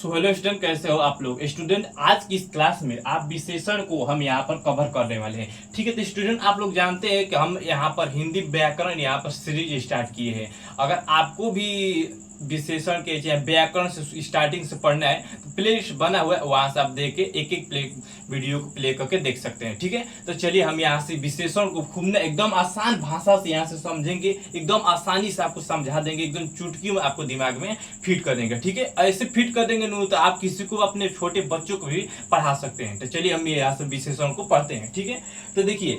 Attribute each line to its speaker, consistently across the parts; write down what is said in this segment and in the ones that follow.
Speaker 1: So hello student, कैसे हो आप लोग। स्टूडेंट आज की इस क्लास में आप विशेषण को हम यहाँ पर कवर करने वाले हैं। ठीक है, तो स्टूडेंट आप लोग जानते हैं कि हम यहाँ पर हिंदी व्याकरण यहाँ पर सीरीज स्टार्ट किए हैं। अगर आपको भी विशेषण के चाहे व्याकरण से स्टार्टिंग से पढ़ना है तो प्ले लिस्ट बना हुआ है, वहां से आप देख के एक एक वीडियो को प्ले करके देख सकते हैं। ठीक है, तो चलिए हम यहाँ से विशेषण को खूब ना एकदम आसान भाषा से यहाँ से समझेंगे, एकदम आसानी से आपको समझा देंगे, एकदम चुटकी में आपको दिमाग में फिट कर देंगे। ठीक है, ऐसे फिट कर देंगे नहीं तो आप किसी को अपने छोटे बच्चों को भी पढ़ा सकते हैं। तो चलिए हम यहाँ से विशेषण को पढ़ते हैं। ठीक है, तो देखिए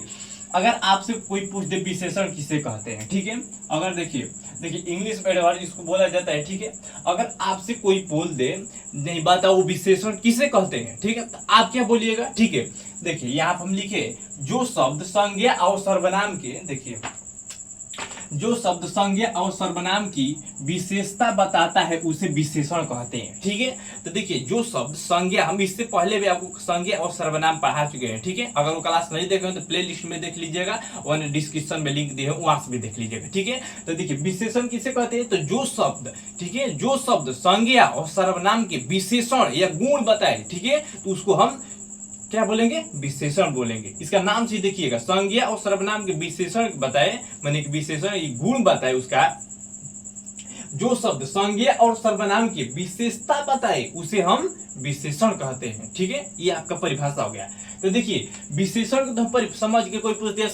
Speaker 1: अगर आपसे कोई पूछ दे विशेषण किसे कहते हैं, ठीक है, अगर देखिए इंग्लिश एडवर्ब इसको बोला जाता है। ठीक है, अगर आपसे कोई बोल दे नहीं बताओ विशेषण किसे कहते हैं, ठीक है, तो आप क्या बोलिएगा। ठीक है, देखिए यहाँ पर हम लिखे जो शब्द संज्ञा और सर्वनाम के, देखिए जो शब्द संज्ञा और सर्वनाम की विशेषता बताता है उसे विशेषण कहते हैं। ठीक है, तो देखिए जो शब्द संज्ञा, हम इससे पहले भी आपको संज्ञा और सर्वनाम पढ़ा चुके हैं। ठीक है, अगर वो क्लास नहीं देखे तो प्ले लिस्ट में देख लीजिएगा, और डिस्क्रिप्शन में लिंक दिए हैं वहां से भी देख लीजिएगा। ठीक है, तो देखिए विशेषण किसे कहते हैं, तो जो शब्द, ठीक है, जो शब्द संज्ञा और सर्वनाम के विशेषण या गुण बताए, ठीक है, तो उसको हम क्या बोलेंगे, विशेषण बोलेंगे। इसका नाम से देखिएगा, संज्ञा और सर्वनाम के विशेषण बताए, माने विशेषण गुण बताए उसका, जो शब्द संज्ञा और सर्वनाम की विशेषता बताए उसे हम विशेषण कहते हैं। ठीक है, ये आपका परिभाषा हो गया। तो देखिए विशेषण को हम समझ के कोई पूछते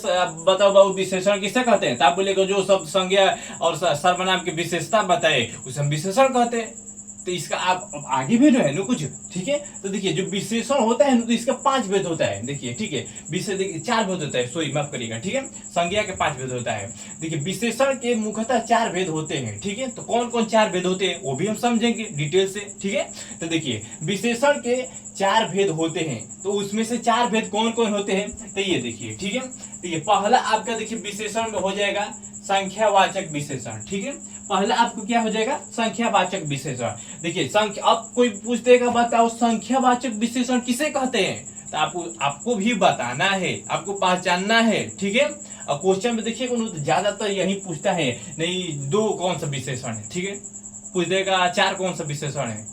Speaker 1: बताओ बाबू विशेषण किसे कहते हैं, तो आप बोलेगा जो शब्द संज्ञा और सर्वनाम की विशेषता बताए उसे हम विशेषण कहते हैं। तो इसका आप आगे भी जो है ना कुछ, ठीक है, तो देखिए जो विशेषण होता है ना तो इसका 5 भेद होता है। देखिए, ठीक है, देखिए 4 भेद होता है, सॉरी माफ करिएगा। ठीक है, संज्ञा के 5 भेद होता है। देखिए विशेषण के मुख्यतः 4 भेद होते हैं। ठीक है, तो कौन कौन 4 भेद होते हैं वो भी हम समझेंगे डिटेल से। ठीक है, तो देखिए विशेषण के 4 भेद होते हैं, तो उसमें से 4 भेद कौन कौन होते हैं, तो ये देखिए। ठीक है, तो ये पहला आपका देखिए विशेषण में हो जाएगा संख्यावाचक विशेषण। ठीक है, पहला आपको क्या हो जाएगा, संख्यावाचक विशेषण। देखिए संख्या, अब कोई पूछ देगा बताओ संख्यावाचक विशेषण किसे कहते हैं, तो आपको भी बताना है, आपको पहचानना है। ठीक है, और क्वेश्चन में देखिए तो ज्यादातर यही पूछता है, नहीं 2 कौन सा विशेषण है, ठीक है, पूछ देगा 4 कौन सा विशेषण है,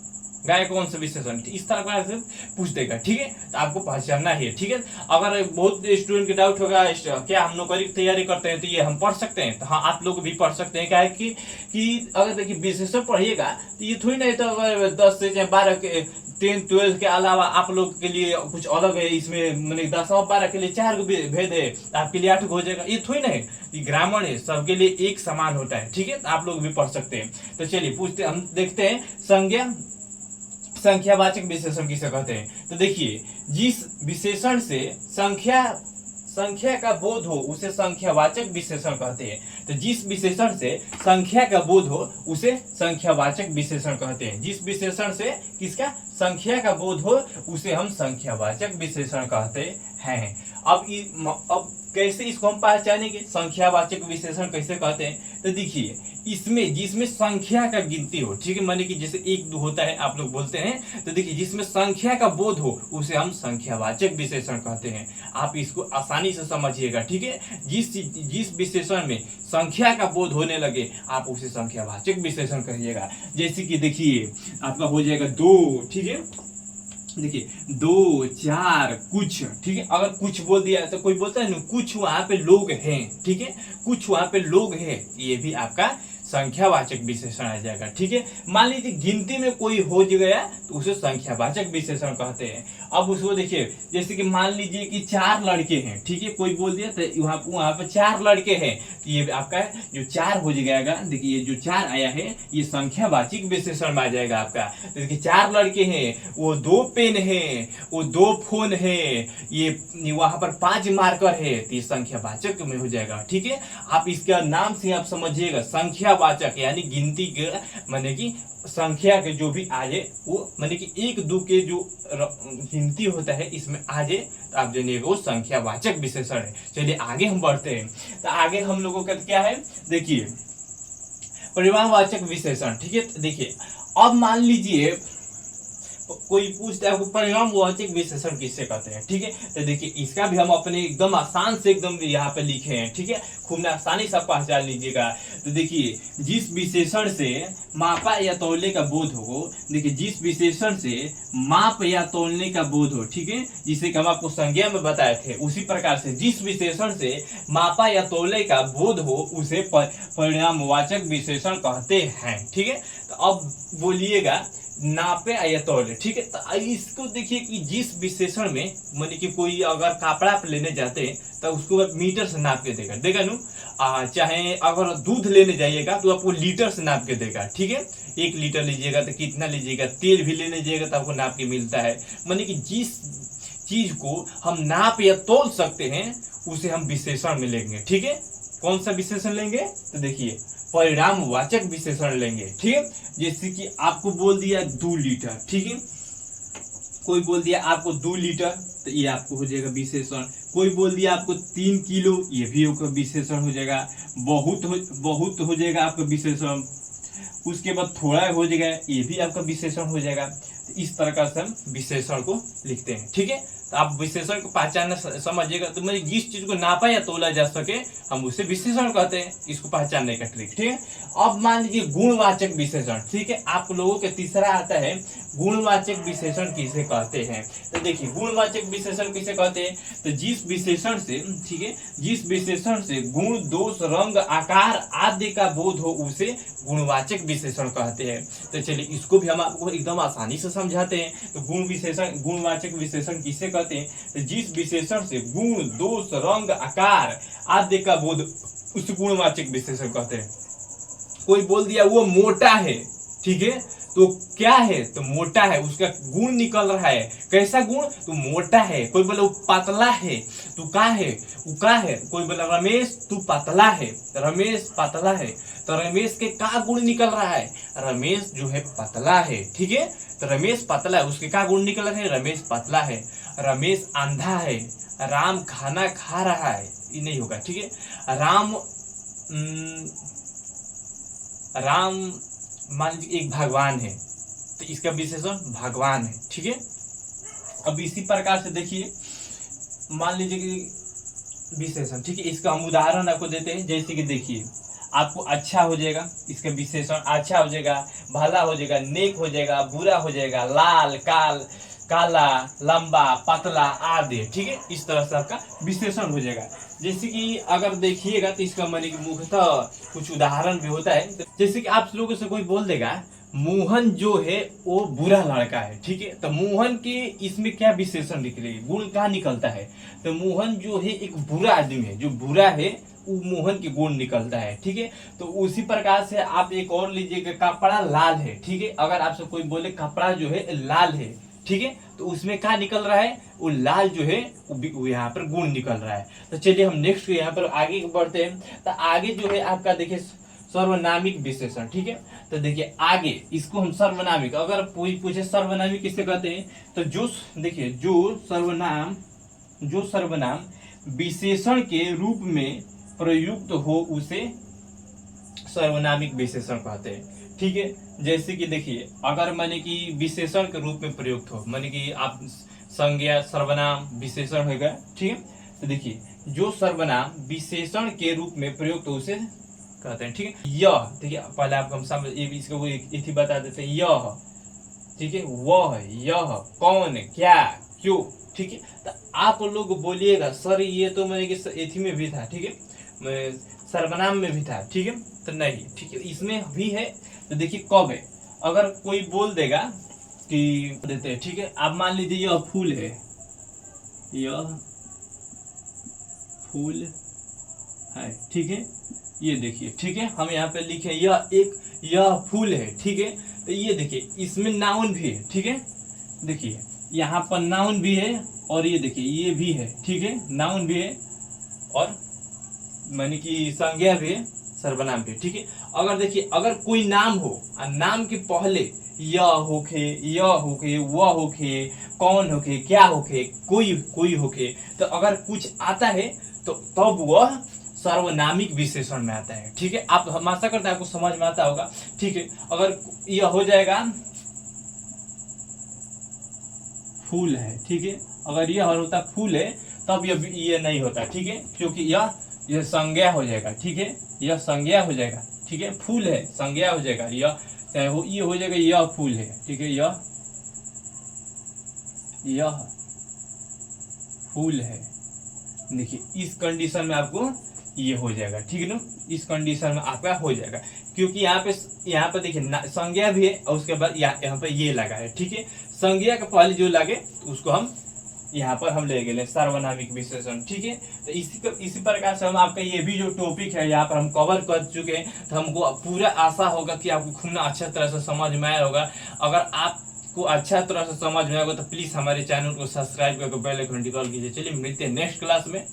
Speaker 1: गाय कौन सा विशेषण, इस तरह से पूछ देगा। ठीक है, तो आपको पहचानना है। ठीक है, अगर बहुत स्टूडेंट के डाउट होगा क्या हम नौकरी की तैयारी करते हैं तो ये हम पढ़ सकते हैं, तो हाँ आप लोग भी पढ़ सकते हैं। क्या है कि अगर देखिए विशेषण पढ़िएगा तो ये थोड़ी नहीं, तो अगर 10 से 12 के 10 12 के अलावा आप लोग के लिए कुछ अलग है, इसमें मैंने 10 और 12 के लिए 4 भेद है, आपके लिए 8 हो जाएगा, ये थोड़ी नहीं, ये ग्रामर है, सबके लिए एक समान होता है। ठीक है, तो आप लोग भी पढ़ सकते हैं। तो चलिए पूछते, हम देखते हैं संख्यावाचक विशेषण किसे कहते हैं। तो देखिए जिस विशेषण से संख्या का बोध हो उसे संख्यावाचक विशेषण कहते हैं। तो जिस विशेषण से संख्या का बोध हो उसे संख्यावाचक विशेषण कहते हैं। जिस विशेषण से किसका, संख्या का बोध हो उसे हम संख्यावाचक विशेषण कहते हैं। अब कैसे इसको हम पहचानेंगे, संख्यावाचक विशेषण कैसे कहते हैं, तो देखिए इसमें जिसमें संख्या का गिनती हो, ठीक है, माने कि जैसे 1 2 होता है आप लोग बोलते हैं, तो देखिए जिसमें संख्या का बोध हो उसे हम संख्यावाचक विशेषण कहते हैं। आप इसको आसानी से समझिएगा। ठीक है, जिस विशेषण में संख्या का बोध होने लगे आप उसे संख्यावाचक विशेषण कहिएगा। जैसे कि देखिए आपका हो जाएगा 2, ठीक है, देखिए 2 4 कुछ, ठीक है, अगर कुछ बोल दिया तो कोई बोलता है ना कुछ वहां पे लोग हैं, ठीक है, कुछ वहां पे लोग हैं, ये भी आपका संख्यावाचक विशेषण आ जाएगा। ठीक है, मान लीजिए गिनती में कोई हो गया तो उसे संख्यावाचक विशेषण कहते हैं। अब उसको देखिए जैसे कि मान लीजिए कि 4 लड़के हैं, ठीक है, कोई बोल दिया तो वहां पे 4 लड़के हैं, तो ये आपका जो 4 हो जाएगा, देखिए ये जो 4 आया है ये संख्यावाचक विशेषण में आ जाएगा आपका। तो देखिए 4 लड़के हैं, वो 2 पेन है, वो 2 फोन है, ये वहां पर 5 मार्कर है, तो ये संख्यावाचक में हो जाएगा। ठीक है, आप इसका नाम से आप समझिएगा, संख्यावाचक यानी गिनती के, माने कि संख्या के जो भी आ जाए वो, माने कि 1 2 के जो गिनती होता है इसमें आ जाए तो आप जानिएगा वो संख्यावाचक विशेषण है। चलिए आगे हम बढ़ते हैं। तो आगे हम लोगों का क्या है, देखिए परिमाणवाचक विशेषण। ठीक है, देखिए अब मान लीजिए कोई पूछता है आपको परिणामवाचक विशेषण किससे कहते हैं, ठीक है। तो देखिए इसका भी हम अपने एकदम आसान से एकदम यहाँ पे लिखे हैं, ठीक है, खूब आसानी से पहचान लीजिएगा। तो देखिए जिस विशेषण से मापा या तौलने का बोध हो, देखिए जिस विशेषण से माप या तौलने का बोध हो, ठीक है, जिसे कि हम आपको संज्ञा में बताए थे, उसी प्रकार से जिस विशेषण से मापा या तौलने का बोध हो उसे परिणामवाचक विशेषण कहते हैं, ठीक है। तो अब बोलिएगा नापे या तौले, ठीक है। तो इसको देखिए कि जिस विशेषण में माने कि कोई अगर कपड़ा आप लेने जाते हैं तो उसको मीटर से नाप के देगा, देगा नु। चाहे अगर दूध लेने जाइएगा तो आपको लीटर से नाप के देगा, ठीक है। 1 लीटर लीजिएगा तो कितना लीजिएगा, तेल भी लेने जाइएगा तो आपको नाप के मिलता है। माने कि जिस चीज को हम नाप या तौल सकते हैं उसे हम विशेषण में लेंगे, ठीक है। कौन सा विशेषण लेंगे, तो देखिए परिणामवाचक विशेषण लेंगे, ठीक है। जैसे कि आपको बोल दिया 2 लीटर, ठीक है, कोई बोल दिया आपको 2 लीटर तो ये आपको हो जाएगा विशेषण। कोई बोल दिया आपको 3 किलो, ये भी आपका विशेषण हो जाएगा। बहुत हो जाएगा आपका विशेषण। उसके बाद थोड़ा हो जाएगा, ये भी आपका विशेषण हो जाएगा। तो इस तरह से हम विशेषण को लिखते हैं, ठीक है। तो आप विशेषण को पहचानना समझिएगा, तो मैं जिस चीज को नापा या तोला जा सके हम उसे विशेषण कहते हैं, इसको पहचानने का ट्रिक, ठीक है। अब मान लीजिए गुणवाचक विशेषण, ठीक है। आप लोगों के तीसरा आता है गुणवाचक विशेषण किसे कहते हैं। तो देखिए गुणवाचक विशेषण किसे कहते हैं, तो जिस विशेषण से, ठीक है, जिस विशेषण से गुण, दोष, रंग, आकार आदि का बोध हो उसे गुणवाचक विशेषण कहते हैं। तो चलिए इसको भी हम आपको एकदम आसानी से समझाते हैं। तो गुणवाचक विशेषण किसे कहते हैं, तो जिस विशेषण से गुण, दोष, रंग, आकार आदि का बोध उसे गुणवाचक विशेषण कहते हैं। कोई बोल दिया वो मोटा है, ठीक है, तो क्या है, तो मोटा है, उसका गुण निकल रहा है। कैसा गुण, तो मोटा है। कोई बोला वो पतला है, तो का है, वो का है। कोई बोला रमेश तू पतला है, रमेश पतला है, तो रमेश के का गुण निकल रहा है, रमेश जो है पतला है, ठीक है। तो रमेश पतला है, उसके का गुण निकल रहा है, रमेश पतला है। रमेश अंधा है, राम खाना खा रहा है, ये नहीं होगा, ठीक है। राम मान लीजिए एक भगवान है, तो इसका विशेषण भगवान है, ठीक है। अब इसी प्रकार से देखिए मान लीजिए कि विशेषण, ठीक है, इसका हम उदाहरण आपको देते हैं। जैसे कि देखिए आपको अच्छा हो जाएगा, इसका विशेषण अच्छा हो जाएगा, भला हो जाएगा, नेक हो जाएगा, बुरा हो जाएगा, लाल, काला, लंबा, पतला आदि, ठीक है। इस तरह से आपका विशेषण हो जाएगा। जैसे कि अगर देखिएगा तो इसका माने कि मुख्यतः कुछ उदाहरण भी होता है। जैसे कि आप लोगों से कोई बोल देगा मोहन जो है वो बुरा लड़का है, ठीक है। तो मोहन के इसमें क्या विशेषण निकलेगी, गुण क्या निकलता है, तो मोहन जो है एक बुरा आदमी है, जो बुरा है वो मोहन के गुण निकलता है, ठीक है। तो उसी प्रकार से आप एक और लीजिएगा, कपड़ा लाल है, ठीक है। अगर आपसे कोई बोले कपड़ा जो है लाल है, ठीक है, तो उसमें क्या निकल रहा है, वो लाल जो है वो यहाँ पर गुण निकल रहा है। तो चलिए हम नेक्स्ट यहाँ पर आगे बढ़ते हैं। तो आगे जो है आपका देखिए सर्वनामिक विशेषण, ठीक है। तो देखिए आगे इसको हम सर्वनामिक, अगर कोई पूछे सर्वनामिक किससे कहते हैं, तो जो देखिए जो सर्वनाम विशेषण के रूप में प्रयुक्त हो उसे सर्वनामिक विशेषण कहते हैं, ठीक है। जैसे कि देखिए अगर माने कि विशेषण के रूप में प्रयुक्त हो, माने कि आप संज्ञा सर्वनाम विशेषण हो गया, ठीक है। तो देखिए जो सर्वनाम विशेषण के रूप में प्रयुक्त हो उसे कहते हैं, ठीक है। यह देखिए पहले आपको हम समझ इसको इति बता देते हैं, यह, ठीक है, वह, यह, कौन, क्या, क्यों, ठीक है। तो आप लोग बोलिएगा सर ये तो मैंने कि इति में भी था, ठीक है, सर्वनाम में भी था, ठीक है। तो नहीं, ठीक है, इसमें भी है। तो देखिए कब है, अगर कोई बोल देगा कि देते हैं, ठीक है। आप मान लीजिए यह फूल है, यह फूल है, ठीक है, ये देखिए, ठीक है, हम यहाँ पे लिखे यह फूल है, ठीक है। तो ये देखिए इसमें नाउन भी है, ठीक है। देखिए यहाँ पर नाउन भी है और ये देखिए ये भी है, ठीक है, नाउन भी है और माने कि संज्ञा भी है, सर्वनाम भी, ठीक है। अगर देखिए अगर कोई नाम हो और नाम के पहले यह होके, वह होके, कौन होके, क्या होके, कोई होके, तो अगर कुछ आता है तो तब वह सर्वनामिक विशेषण में आता है, ठीक है। आप हम आशा करते हैं आपको समझ में आता होगा, ठीक है। अगर यह हो जाएगा फूल है, ठीक है। अगर यह होता फूल है तब ये नहीं होता, ठीक है, क्योंकि यह संज्ञा हो जाएगा, ठीक है, यह संज्ञा हो जाएगा, ठीक है। फूल है संज्ञा हो जाएगा, यह चाहे ये हो जाएगा, यह फूल है, ठीक है, यह फूल है। देखिए इस कंडीशन में आपको ये हो जाएगा, ठीक है ना, इस कंडीशन में आपका हो जाएगा, क्योंकि यहाँ पे देखिए संज्ञा भी है और उसके बाद यहाँ पे ये लगा है, ठीक है। संज्ञा के पहले जो लगे उसको हम यहाँ पर हम ले गए सार्वनामिक विशेषण, ठीक है। तो इसी प्रकार से हम आपका ये भी जो टॉपिक है यहाँ पर हम कवर कर चुके हैं। तो हमको पूरा आशा होगा कि आपको खूब अच्छा तरह से समझ में आया होगा। अगर आपको अच्छा तरह से समझ में आएगा तो प्लीज हमारे चैनल को सब्सक्राइब करके बेल आइकन कॉल कीजिए। चलिए मिलते हैं नेक्स्ट क्लास में।